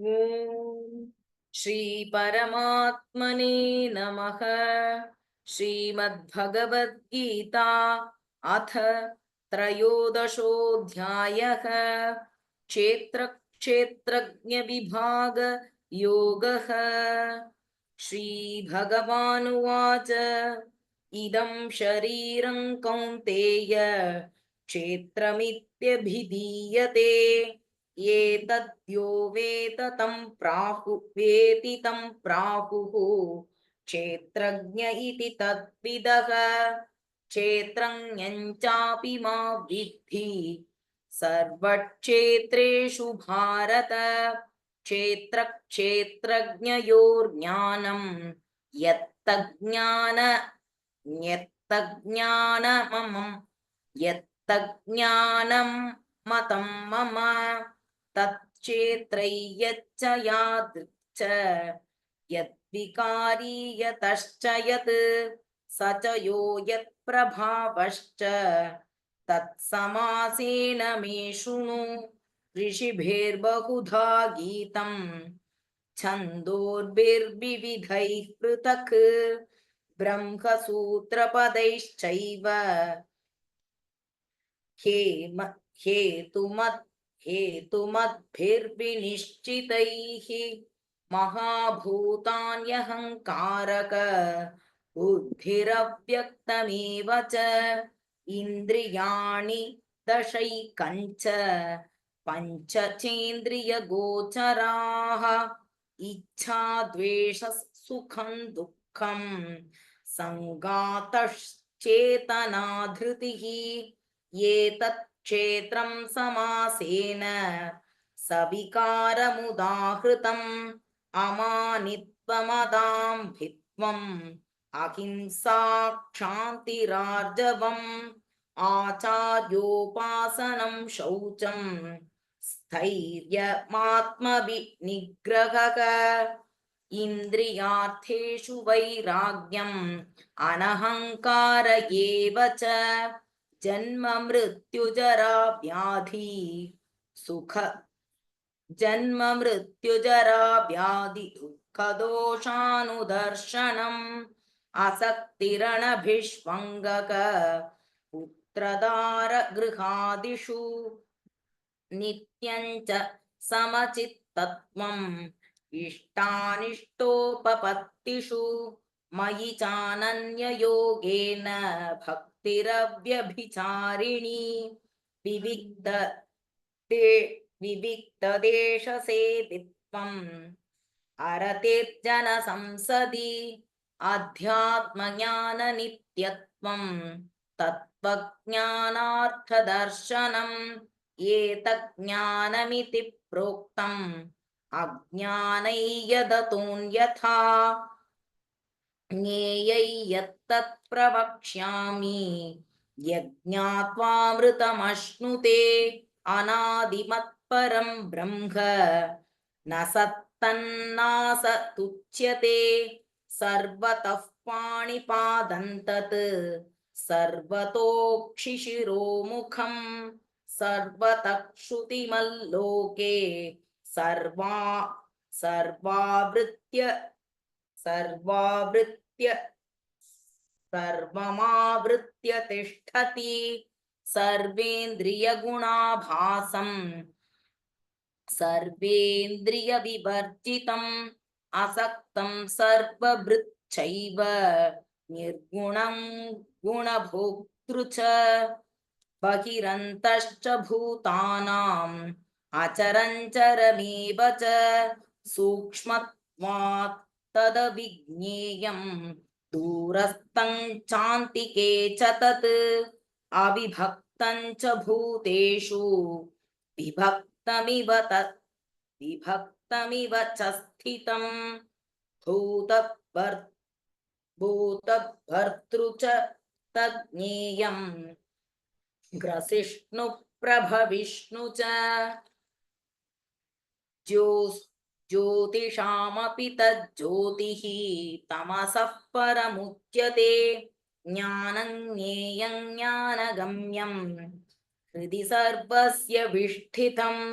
ओम श्री परमात्मने नमः। श्रीमद्भगवद्गीता अथ त्रयोदशोऽध्यायः। क्षेत्रक्षेत्रज्ञ विभाग योगः। श्रीभगवानुवाच इदं शरीरं कौन्तेय क्षेत्रमित्यभिधीयते एतद्यो वेद तं वेति तं प्राहुः क्षेत्रज्ञ इति तद्विदः। क्षेत्रज्ञं चापि मा विद्धि सर्वक्षेत्रेषु भारत। क्षेत्रक्षेत्रज्ञयोर्ज्ञानं यत्तज्ज्ञानममं यत्तज्ज्ञानं मतं मम तच्चेत्रय्यच्च यादृक् यद्विकारी यतश्च यत् स च यो यत्प्रभावश्च तत्समासेन मे शृणु। ऋषिभिर्बहुधा गीतं छन्दोर्भिर्विविधैः पृथक् ब्रह्मसूत्रपदैश्चैव हेतुमद्भिर्विनिश्चितैः महाभूतान्यहङ्कारक बुद्धिरव्यक्तमेव च इन्द्रियाणि दशैकञ्च पञ्चचेन्द्रियगोचराः इच्छा द्वेषः सुखं दुःखं सङ्गातश्चेतना धृतिः एतत् क्षेत्रं समासेन सविकारमुदाहृतम् अमानित्वमदाम्भित्वम् अहिंसा क्षान्तिरार्जवम् आचार्योपासनं शौचं स्थैर्यमात्मविनिग्रहः इन्द्रियार्थेषु वैराग्यम् अनहङ्कार एव च जन्म मृत्युजरा व्याधि सुख जन्म मृत्युजरा व्याधि दुःखदोषानुदर्शनम् असक्तिरणभिष्वङ्गक पुत्रदार गृहादिषु नित्यञ्च समचित्तत्वम् इष्टानिष्टोपपत्तिषु मयि चानन्ययोगेन भक्तिरव्यभिचारिणी विविक्तदेशसेवित्वम् अरतिर्जनसंसदि अध्यात्मज्ञाननित्यत्वम् तत्त्वज्ञानार्थदर्शनम् एतज्ज्ञानमिति प्रोक्तम् अज्ञानै यदतोऽन्यथा ज्ञेयै यत्तत् प्रवक्ष्यामि यज्ञात्वामृतमश्नुते अनादिमत्परं ब्रह्म न सत्तन्नासतुच्यते सर्वतः पाणिपादं तत् सर्वतोक्षिशिरोमुखं सर्वतः श्रुतिमल्लोके सर्वावृत्य सर्वमावृत्य तिष्ठति सर्वेन्द्रियगुणाभासं सर्वेन्द्रियविवर्जितम् असक्तं सर्वभृच्चैव निर्गुणं गुणभोक्तृ च बहिरन्तश्च भूतानाम् अचरञ्चरमेव च सूक्ष्मत्वात् तदविज्ञेयम् दूरस्थं चान्तिके च तत् अविभक्तं च भूतेषु विभक्तमिव च स्थितं भूतभर्तृ च तज्ज्ञेयम् ग्रसिष्णु प्रभविष्णु च ज्योतिषामपि तज्ज्योतिः तमसः परमुच्यते ज्ञानं ज्ञेयं ज्ञानगम्यं हृदि सर्वस्य विष्ठितम्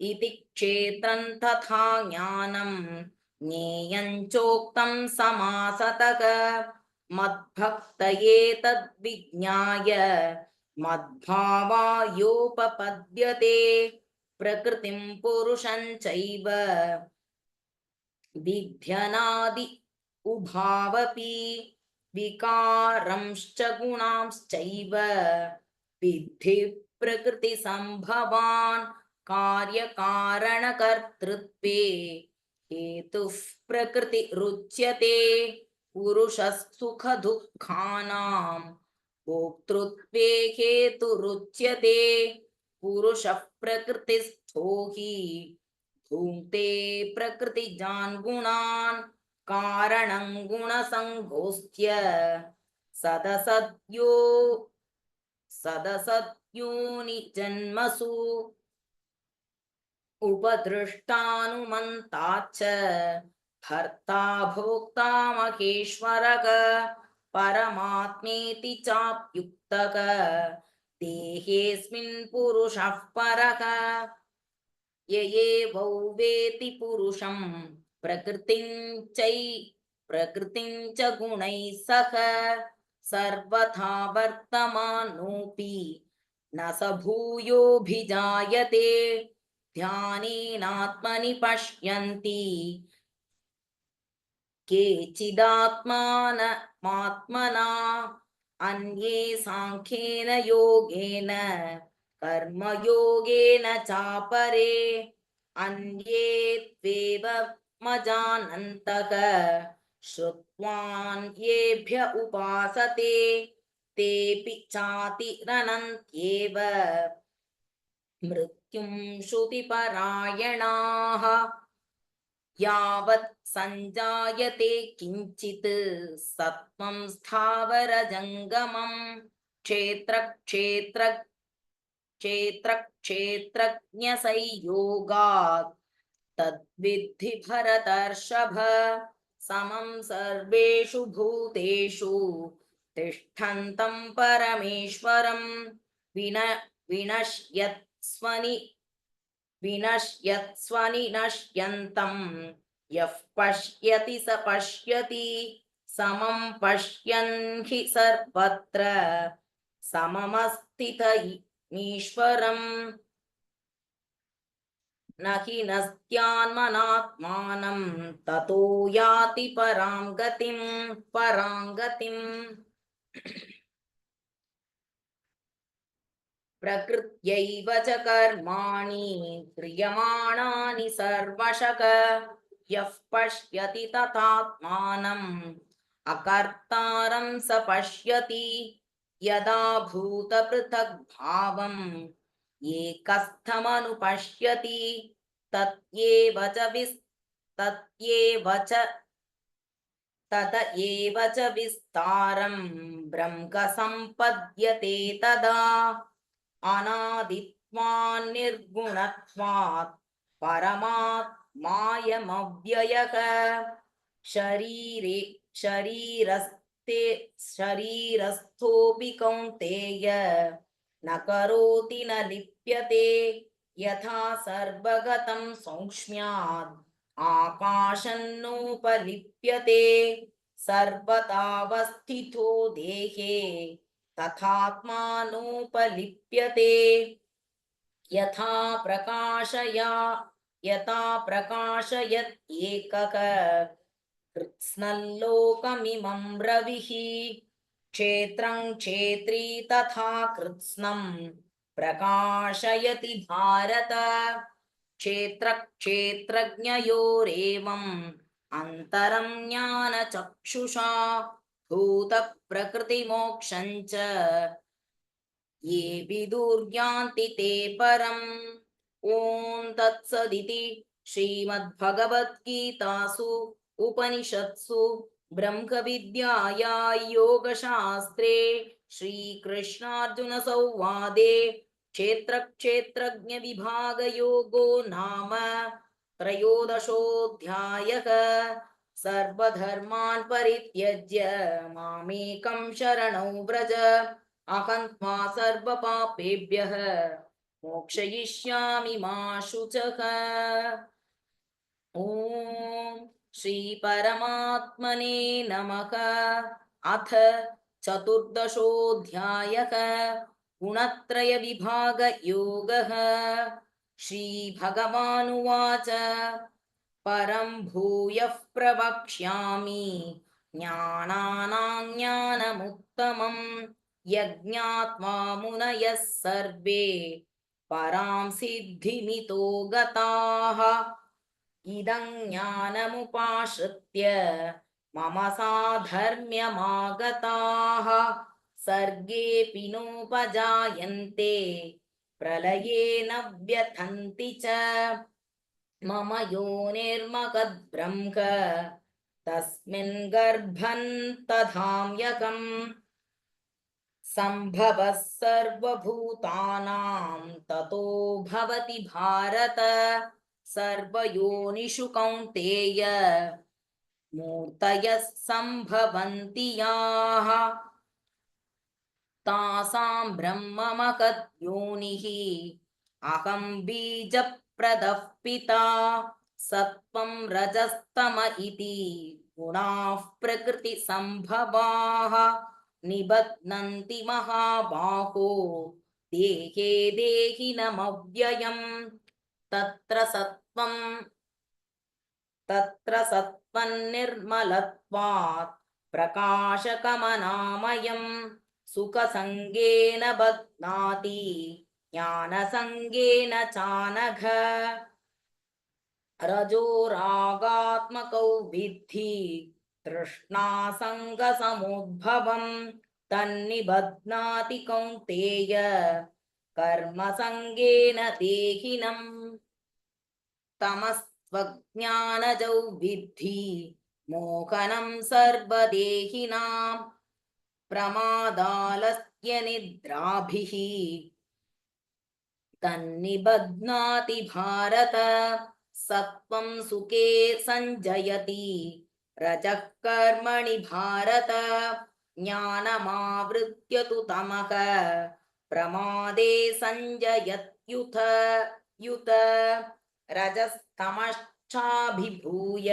इति क्षेत्रं तथा ज्ञानं ज्ञेयं चोक्तं समासतः मद्भक्तये तद्विज्ञाय मद्भावायोपपद्यते प्रकृतिं पुरुषं चैव विध्यनादि उभावपि विकारंश्च गुणांश्चैव विद्धि प्रकृतिसम्भवान् कार्यकारणकर्तृत्वे हेतुः प्रकृतिरुच्यते पुरुषः सुखदुःखानां भोक्तृत्वे हेतुरुच्यते पुरुषः प्रकृतिस्थो हि भुङ्क्ते प्रकृतिजान् गुणान् कारणं गुणसङ्गोऽस्त्य सदसद्यो सदसद्योनिजन्मसु उपदृष्टानुमन्ता च भर्ता भोक्ता महेश्वरः परमात्मेति चाप्युक्तः देहेऽस्मिन् पुरुषः परः य एवौ वेति पुरुषं प्रकृतिं च गुणैः सह सर्वथा वर्तमानोऽपि न स भूयोऽभिजायते ध्यानेनात्मनि पश्यन्ति केचिदात्मानमात्मना अन्ये साङ्ख्येन योगेन कर्मयोगेन चापरे अन्ये त्वेवमजानन्तः श्रुत्वान्येभ्य उपासते तेऽपि चातिरनन्त्येव मृत्युं श्रुतिपरायणाः यावत् सञ्जायते किञ्चित् सत्त्वं स्थावरजङ्गमं क्षेत्रक्षेत्रज्ञसंयोगात् तद्विद्धि भरतर्षभ समं सर्वेषु भूतेषु तिष्ठन्तं परमेश्वरं विनश्यत्स्वनिनश्यन्तं यः पश्यति स पश्यति समं पश्यन् हि सर्वत्र सममस्थितमीश्वरम् न हि नस्त्यान्मनात्मानं ततो याति परां गतिम् प्रकृत्यैव च कर्माणि क्रियमाणानि सर्वशः यः पश्यति तथात्मानम् अकर्तारं स पश्यति यदा भूतपृथग्भावम् एकस्थमनुपश्यति तत एव च विस्तारं ब्रह्म सम्पद्यते तदा अनादित्वान् निर्गुणत्वात् परमात्मायमव्ययः शरीरस्थोऽपि कौन्तेय न करोति न लिप्यते यथा सर्वगतं सौक्ष्म्यात् आकाशन्नोपलिप्यते सर्वतावस्थितो देहे तथात्मानोपलिप्यते यथा प्रकाशयत् एकः कृत्स्नल्लोकमिमं रविः क्षेत्रं क्षेत्री तथा कृत्स्नं प्रकाशयति भारत क्षेत्रक्षेत्रज्ञयोरेवम् अन्तरं ज्ञानचक्षुषा भूतप्रकृतिमोक्षं च ये विदुर्यान्ति ते परम् ॐ तत्सदिति श्रीमद्भगवद्गीतासु उपनिषत्सु ब्रह्मविद्यायां योगशास्त्रे श्रीकृष्णार्जुनसंवादे क्षेत्रक्षेत्रज्ञविभागयोगो नाम त्रयोदशोऽध्यायः सर्वधर्मान् परित्यज्य मामेकं शरणं व्रज अहं त्वा सर्वपापेभ्यः मोक्षयिष्यामि मा शुचः। ॐ श्री परमात्मने नमः। अथ चतुर्दशोऽध्यायः गुणत्रयविभागयोगः। श्रीभगवानुवाच परं भूयः प्रवक्ष्यामि ज्ञानानां ज्ञानमुत्तमं यज्ञात्वा मुनयः सर्वे परां सिद्धिमितो गताः। इदं ज्ञानमुपाश्रित्य मम साधर्म्यमागताः सर्गेऽपि नोपजायन्ते प्रलये न व्यथन्ति च। मम योनिर्महद्ब्रह्म तस्मिन् गर्भं दधाम्यहम्। सम्भवः सर्वभूतानां ततो भवति भारत। सर्वयोनिषु कौन्तेय मूर्तयः सम्भवन्ति याः तासां ब्रह्ममहद्योनिः अहं बीजप्रदः पिता। सत्त्वं रजस्तम इति गुणाः प्रकृतिसम्भवाः निबध्नन्ति महाबाहो देहे देहिनमव्ययम्। तत्र सत्त्वन्निर्मलत्वात् प्रकाशकमनामयम् सुखसङ्गेन बध्नाति ज्ञानसङ्गेन चानघ। रजोरागात्मकौ विद्धि तृष्णासङ्गसमुद्भवम् तन्निबध्नाति कौन्तेय कर्मसङ्गेन देहिनम्। तमस्त्वज्ञानजौ विद्धि मोहनं सर्वदेहिनां प्रमादालस्यनिद्राभिः तन्निबध्नाति भारत। सत्त्वं सुखे सञ्जयति रजः कर्मणि भारत। ज्ञानमावृत्य तु तमः प्रमादे सञ्जयत्युत युत। रजस्तमश्चाभिभूय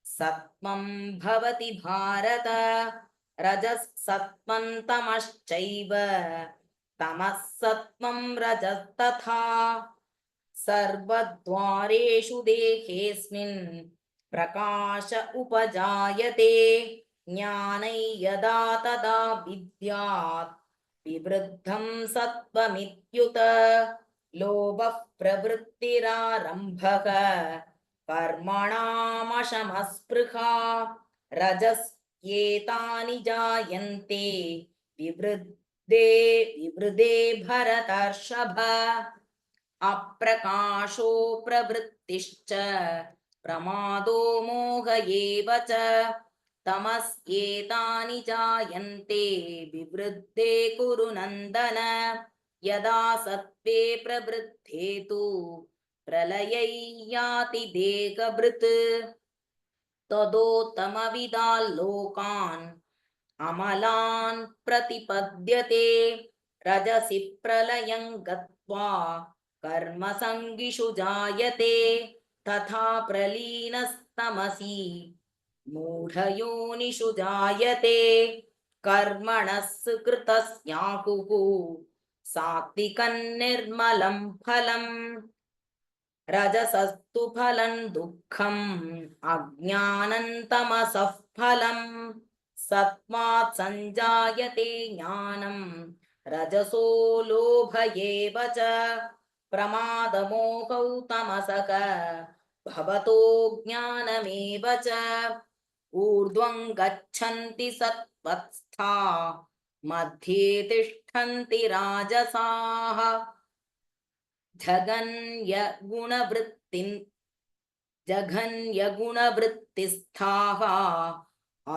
सत्त्वं भवति भारत। रजः सत्त्वं तमश्चैव तमः सत्त्वं रजस्तथा। सर्वद्वारेषु देहेऽस्मिन् प्रकाश उपजायते ज्ञानै यदा तदा विद्यात् विवृद्धं सत्त्वमित्युत। लोभः प्रवृत्तिरारम्भः कर्मणामशमस्पृहा रजस्येतानि जायन्ते विवृद्धे भरतर्षभ। अप्रकाशो प्रवृत्तिश्च प्रमादो मोह एव च तमस्येतानि जायन्ते विवृद्धे कुरु नन्दन। यदा सत्त्वे प्रवृद्धे तु प्रलयै याति देहभृत् तदोत्तमविदाल्लोकान् अमलान् प्रतिपद्यते। रजसि प्रलयं गत्वा कर्मसङ्गिषु जायते तथा प्रलीनस्तमसि मूढयोनिषु जायते। कर्मणः सुकृतस्याहुः सात्विकं निर्मलं फलम् रजसस्तु फलं दुःखम् अज्ञानं तमसः फलम्। सत्त्वात् सञ्जायते ज्ञानं रजसो लोभ एव च प्रमादमोहौ तमसः भवतो ज्ञानमेव च। ऊर्ध्वं गच्छन्ति सत्त्वस्था मध्ये तिष्ठन्ति राजसाः जघन्यगुणवृत्तिस्थाः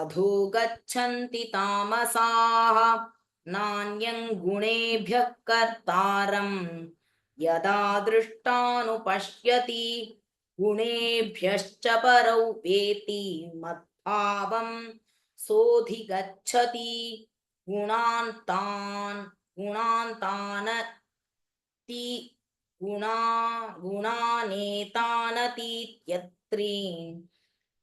अधो गच्छन्ति तामसाः। नान्यं गुणेभ्यः कर्तारं यदा दृष्टानुपश्यति गुणेभ्यश्च परौ वेति मद्भावं सोऽधिगच्छति। गुणान्तान् गुणानेतानतीत्यत्रीन्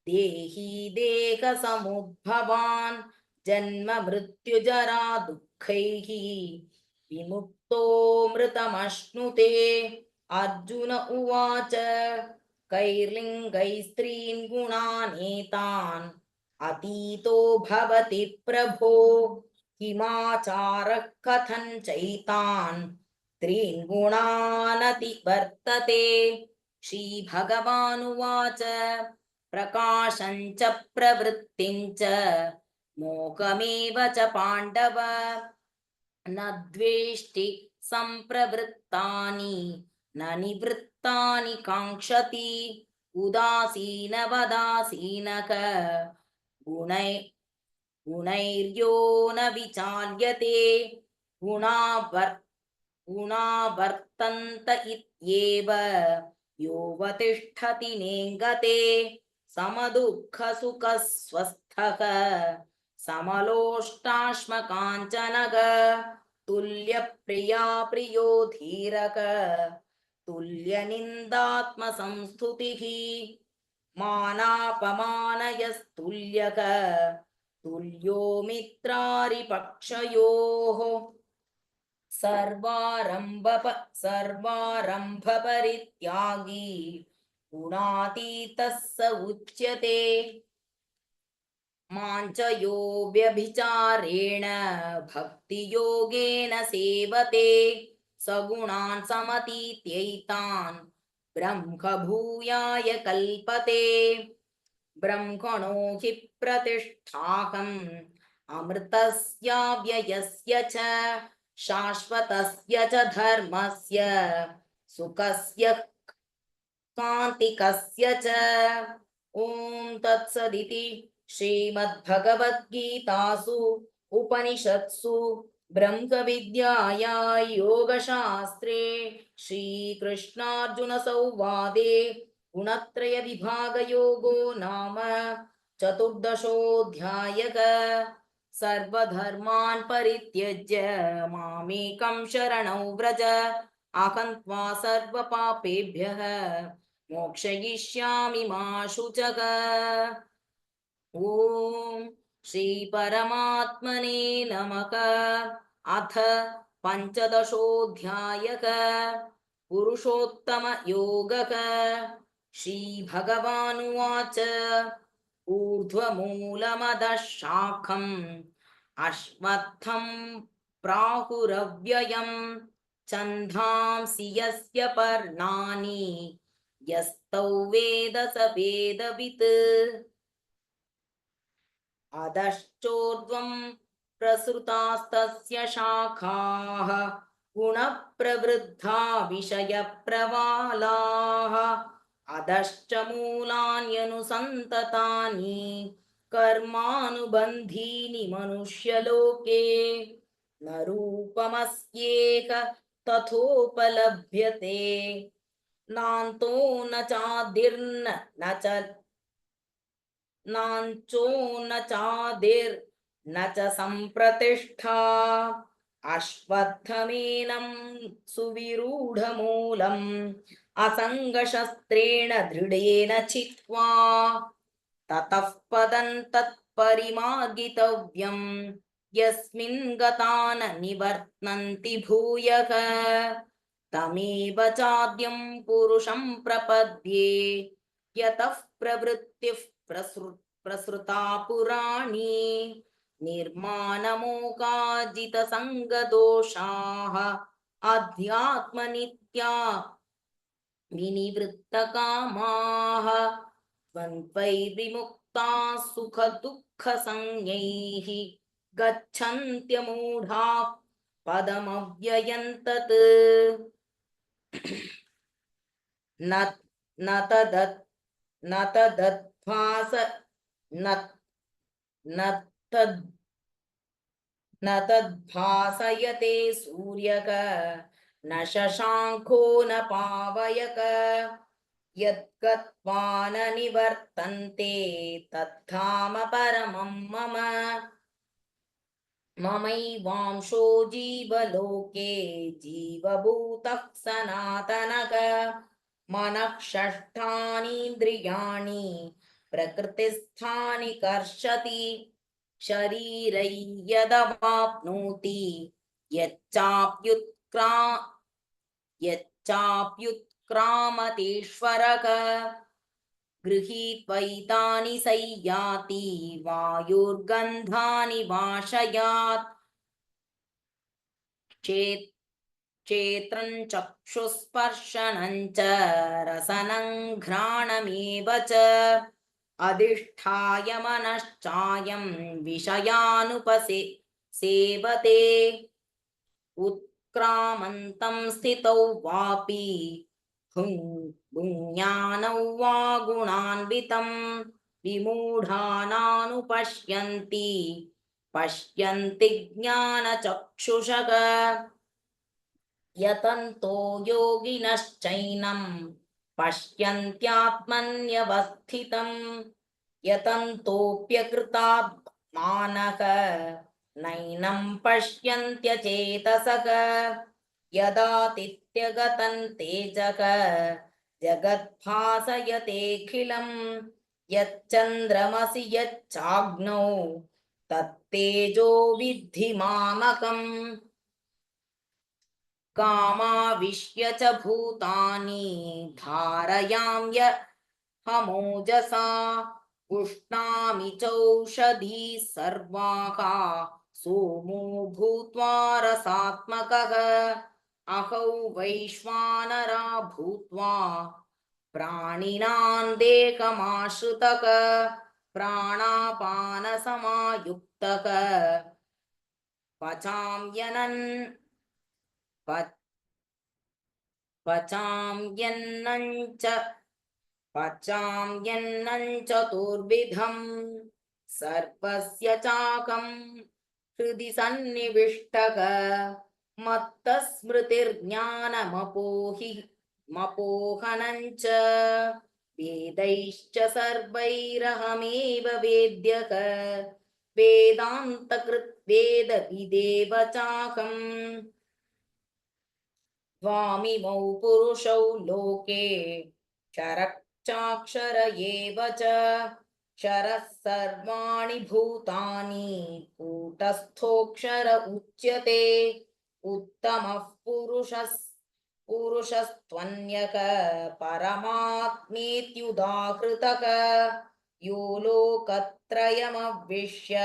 देही देहसमुद्भवान् जन्म मृत्युजरा दुःखैः विमुक्तो मृतमश्नुते। अर्जुन उवाच कैर्लिङ्गैस्त्रीन् गुणानेतान् अतीतो भवति प्रभो किमाचारः कथं चैतान् त्रीन् गुणानतिवर्तते। श्रीभगवानुवाच प्रकाशं च प्रवृत्तिं च मोहमेव च पाण्डव न द्वेष्टि सम्प्रवृत्तानि न निवृत्तानि काङ्क्षति उदासीनवदासीनक गुणै गुणैर्यो न विचाल्यते गुणा वर्तन्त इत्येव योऽवतिष्ठति नेङ्गते समदुःखसुखस्वस्थः समलोष्टाश्मकाञ्चनः तुल्यप्रिया प्रियो धीरः तुल्यनिन्दात्मसंस्तुतिः मानापमानयस्तुल्यः तुल्यो मित्रारिपक्षयोः सर्वारम्भपरित्यागी गुणातीतः स उच्यते। माञ्चयो व्यभिचारेण भक्तियोगेन सेवते सगुणान् समतीत्यैतान् ब्रह्मभूयाय कल्पते। ब्रह्मणो हि प्रतिष्ठाहम् अमृतस्याव्ययस्य च शाश्वतस्य च धर्मस्य सुखस्य कान्तिकस्य च। ॐ तत्सदिति श्रीमद्भगवद्गीतासु उपनिषत्सु ब्रह्मविद्यायां योगशास्त्रे श्रीकृष्णार्जुनसंवादे गुणत्रयविभागयोगो नाम चतुर्दशोऽध्यायः। सर्वधर्मान् परित्यज्य मामेकं शरणं व्रज अहं त्वा सर्वपापेभ्यः मोक्षयिष्यामि मा शुचः। ॐ श्रीपरमात्मने नमः। अथ पञ्चदशोऽध्यायः पुरुषोत्तमयोगः। श्रीभगवानुवाच ऊर्ध्वमूलमदः शाखम् अश्वत्थं प्राहुरव्ययम् छन्दांसि यस्य पर्णानि यस्तौ वेद स वेदवित्। अधश्चोर्ध्वं प्रसृतास्तस्य शाखाः गुणप्रवृद्धा विषयप्रवालाः अधश्च मूलान्यनुसन्ततानि कर्मानुबन्धीनि मनुष्यलोके न रूपमस्येह तथोपलभ्यते नान्तो न चादिर्न न च नाञ्चो न चादिर्न च सम्प्रतिष्ठा अश्वत्थमेनं सुविरूढमूलम् असङ्गशस्त्रेण दृढेन चित्वा ततः पदं तत्परिमार्गितव्यम् यस्मिन् गता न निवर्तन्ति भूयः तमेव चाद्यं पुरुषं प्रपद्ये यतः प्रवृत्तिः प्रसृता पुराणी निर्माणमोकाजितसङ्गदोषाः अध्यात्मनित्या विनिवृत्तकामाः द्वन्द्वैर्विमुक्ताः सुखदुःखसंज्ञैः गच्छन्त्यमूढाः पदमव्ययं तत् न तदभास न तद्भासयते सूर्यः न शशाङ्को न पावयः यद्गत्वा न निवर्तन्ते तद्धाम परमं मम। ममैवांशो जीवलोके जीवभूतः सनातनः मनः षष्ठानीन्द्रियाणि प्रकृतिस्थानि कर्षति शरीरै यदवाप्नोति यच्चाप्युत्क्रा यच्चाप्युत्क्रामतीश्वरः गृहीत्वैतानि संयाति वायुर्गन्धानि वाशयात् चेत् चेत्रं चक्षुस्पर्शनं च रसनं घ्राणमेव च अधिष्ठाय मनश्चायं सेवते उत्क्रामन्तं स्थितौ वापि भुञ्ज्ञानौ वा गुणान्वितं विमूढानानुपश्यन्ति पश्यन्ति ज्ञानचक्षुषः यतन्तो योगिनश्चैनं पश्यन्त्यात्मन्यवस्थितं यतन्तोऽप्यकृतात्मानः नैनं पश्यन्त्यचेतसः यदातिथ्यगतं तेजः जगद्भासयतेऽखिलं यच्चन्द्रमसि यच्चाग्नौ तत्तेजो विद्धि मामकम् कामाविश्य च भूतानि धारयाम्यहमोजसा पुष्णामि चौषधीः सर्वाः सोमो भूत्वा रसात्मकः अहौ वैश्वानरा भूत्वा प्राणिनां देहमाश्रितः प्राणापानसमायुक्तः पचाम्यनन् पचाम्यन्नं चतुर्विधं सर्वस्य चाकं हृदि सन्निविष्टः मत्तस्मृतिर्ज्ञानमपोहनं च वेदैश्च सर्वैरहमेव वेद्यः वेदान्तकृत् वेदविदेव चाहम् त्वामिमौ पुरुषौ लोके क्षरश्चाक्षर एव च क्षरः सर्वाणि भूतानि कूटस्थोऽक्षर उच्यते उत्तमः पुरुषस्त्वन्यः परमात्मेत्युदाहृतः यो लोकत्रयमविश्य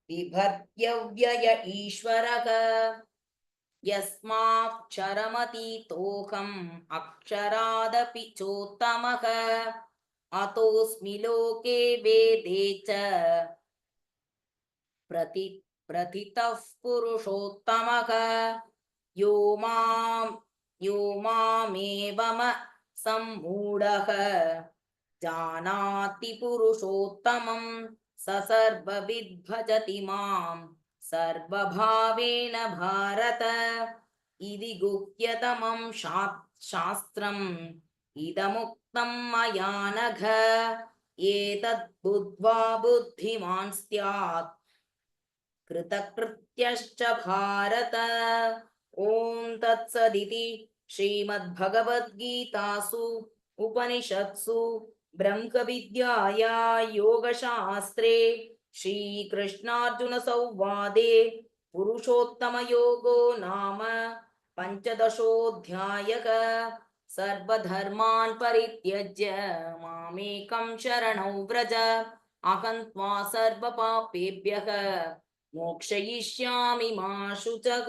बिभर्त्यव्यय ईश्वरः यस्माक्षरमतीतोऽहम् अक्षरादपि चोत्तमः अतोऽस्मि लोके वेदे च प्रथितः पुरुषोत्तमः यो मामेवम सम्मूढः जानाति पुरुषोत्तमं स सर्वविद् भजति मां सर्वभावेन भारत इति गुह्यतमं शास्त्रम् इदमुक्तं मया नघ एतद् बुद्ध्वा बुद्धिमान् स्यात् कृतकृत्यश्च भारत ॐ तत्सदिति श्रीमद्भगवद्गीतासु उपनिषत्सु ब्रह्मविद्याया योगशास्त्रे श्रीकृष्णार्जुनसंवादे पुरुषोत्तमयोगो नाम पञ्चदशोऽध्यायः सर्वधर्मान् परित्यज्य मामेकं शरणं व्रज अहं त्वा सर्वपापेभ्यः मोक्षयिष्यामि मा शुचः।